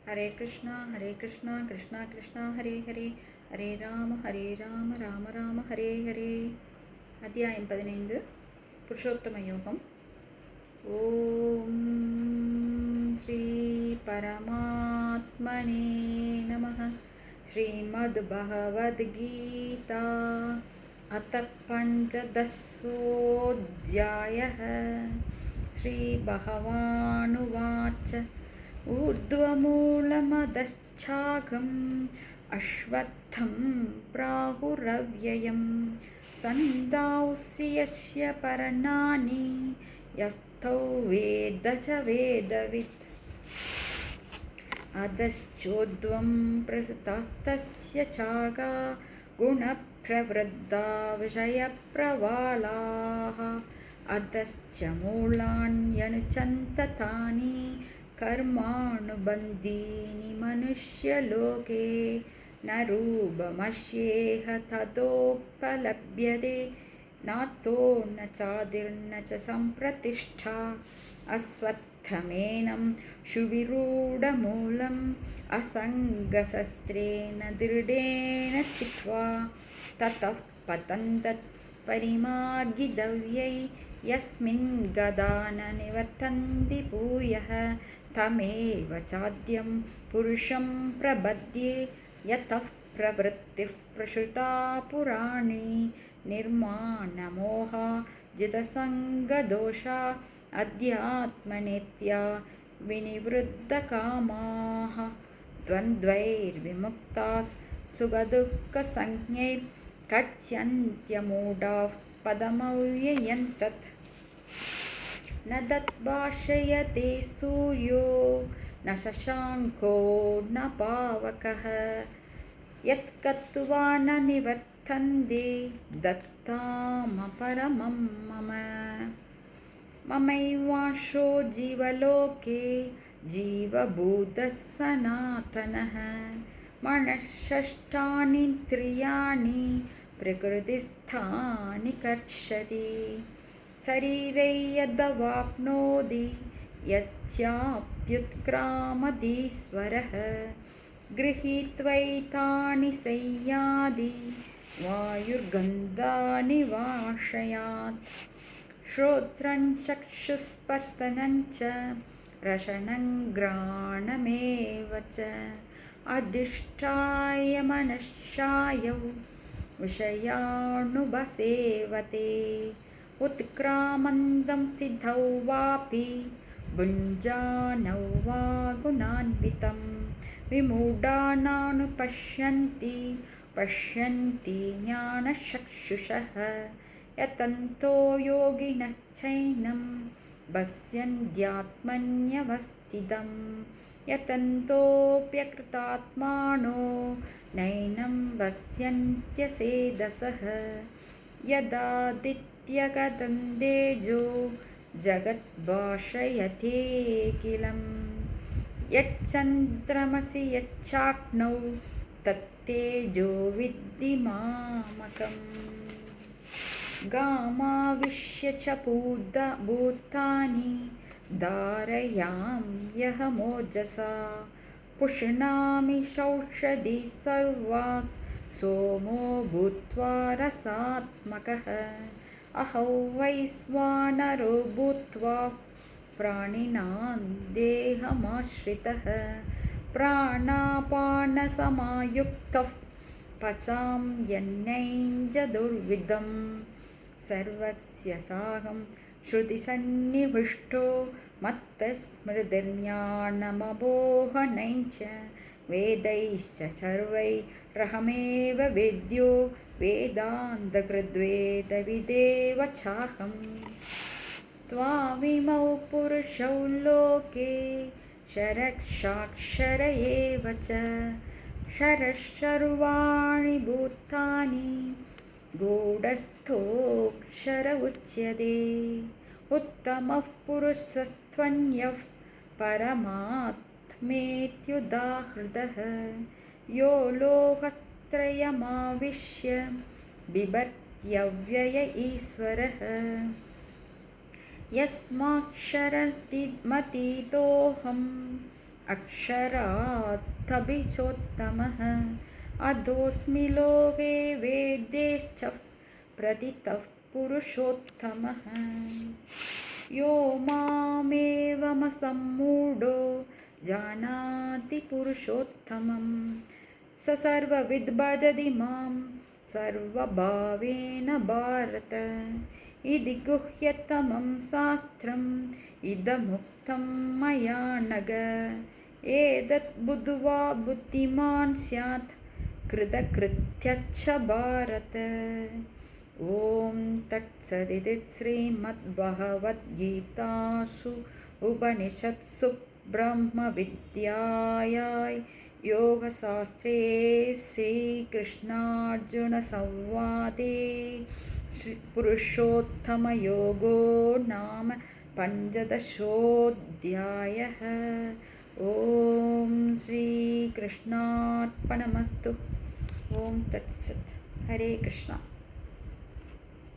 ஹரே கிருஷ்ணா கிருஷ்ணா கிருஷ்ணா ஹரே ஹரே, ஹரே ராம ராம ராம ஹரே ஹரே. அத்தியாயம் 15, புருஷோத்தம யோகம். ஓம் ஸ்ரீ பரமாத்மனே நமः. ஸ்ரீமத் பகவத்கீதா அத பஞ்சதசோऽध्यायः. ஸ்ரீ பகவானுவாச்ச ऊर्ध्वमूलमदच्छाकम् अश्वत्थं प्राहुरव्ययं सन्दांसि यस्य पर्णानि यस्थौ वेद च वेदवित् अधश्चोर्ध्वं प्रसृतास्तस्य चागा गुणप्रवृद्धा विषयप्रवालाः अधश्च मूलान्यनुचन्त कर्मानुबन्धीनि मनुष्यलोके न रूपमस्येह ततोपलभ्यते नातो न चादिर्न च सम्प्रतिष्ठा अस्वत्थमेनं सुविरूढमूलम् असङ्गशस्त्रेण दृढेन चित्वा ततः पतन्तत् परिमार्गितव्यै यस्मिन् गदा न निवर्तन्ति भूयः तमेव चाद्यं पुरुषं प्रपद्ये यतः प्रवृत्तिः प्रसृता पुराणी निर्माणमोहा जितसङ्गदोषा अध्यात्मनित्या विनिवृद्धकामाः द्वन्द्वैर्विमुक्ताः सुखदुःखसंज्ञैः कथ्यन्त्यमूढाः पदमव्ययं तत् न तद्भाषयते सूर्यो न शशाङ्को न पावकः यत्कत्वा न निवर्तन्ते दत्तामपरमं मम. ममैवांशो जीवलोके जीवभूतः सनातनः मनःषष्ठानीन्द्रियाणि प्रकृतिस्थानि कर्षति शरीरे यदवाप्नोति यच्चाप्युत्क्रामतीश्वरः गृहीत्वैतानि संयाति वायुर्गन्धानि वाशयात् श्रोत्रं चक्षुस्पर्शनं च रसनं घ्राणमेव च अधिष्ठाय मनश्चायौ विषयानुपसेवते उत्क्रामन्तं स्थितौ वापि भुञ्जानौ वा गुणान्वितं विमूढानानुपश्यन्ति पश्यन्ति ज्ञानचक्षुषः यतन्तो योगिनश्चैनं पश्यन्त्यात्मन्यवस्थितं यतन्तोऽप्यकृतात्मानो नैनं पश्यन्त्यसेदसः यदादित्यगतं तेजो जगद्भाषयतेऽखिलं यच्चन्द्रमसि यच्चाग्नौ तत्तेजो विद्धि मामकम्. गामाविश्य च भूतानि धारयाम्यहमोजसा पुष्णामि सौषधी सर्वास् सोमो भूत्वा रसात्मकः अहं वैश्वानरो भूत्वा प्राणिनां देहमाश्रितः प्राणापानसमायुक्तः पचाम्यन्नं सर्वस्य साहं श्रुतिसन्निविष्टो मत्तस्मृतिर्ज्ञानमपोहनं च वेदैश्च सर्वैरहमेव वेद्यो वेदान्तकृद्वेदविदेव चाहम्. त्वामिमौ पुरुषौ लोके क्षरक्षाक्षर एव च क्षरः सर्वाणि भूतानि गूढस्थोऽक्षर उच्यते उत्तमः पुरुषस्त्वन्यः परमात्मेत्युदाहृतः यो लोकत्रयमाविश्य बिभर्त्यव्यय ईश्वरः यस्माक्षरमतीतोऽहम् अक्षरात्तभिचोत्तमः अधोऽस्मि लोके वेदेश्च प्रतितः पुरुषोत्तमः यो मामेवमसम्मूढो जानाति पुरुषोत्तमं स सर्वविद् भजति मां सर्वभावेन भारत इति गुह्यतमं शास्त्रम् इदमुक्तं मया नघ एतत् बुद्ध्वा बुद्धिमान् स्यात् कृतकृत्यश्च भारत ॐ तत्सदिति श्रीमद्भगवद्गीतासु उपनिषत्सु ब्रह्मविद्यायां योगशास्त्रे श्रीकृष्णार्जुनसंवादे पुरुषोत्तमयोगो नाम पञ्चदशोऽध्यायः। ॐ श्रीकृष्णार्पणमस्तु। ॐ तत्सत्। हरे कृष्णा।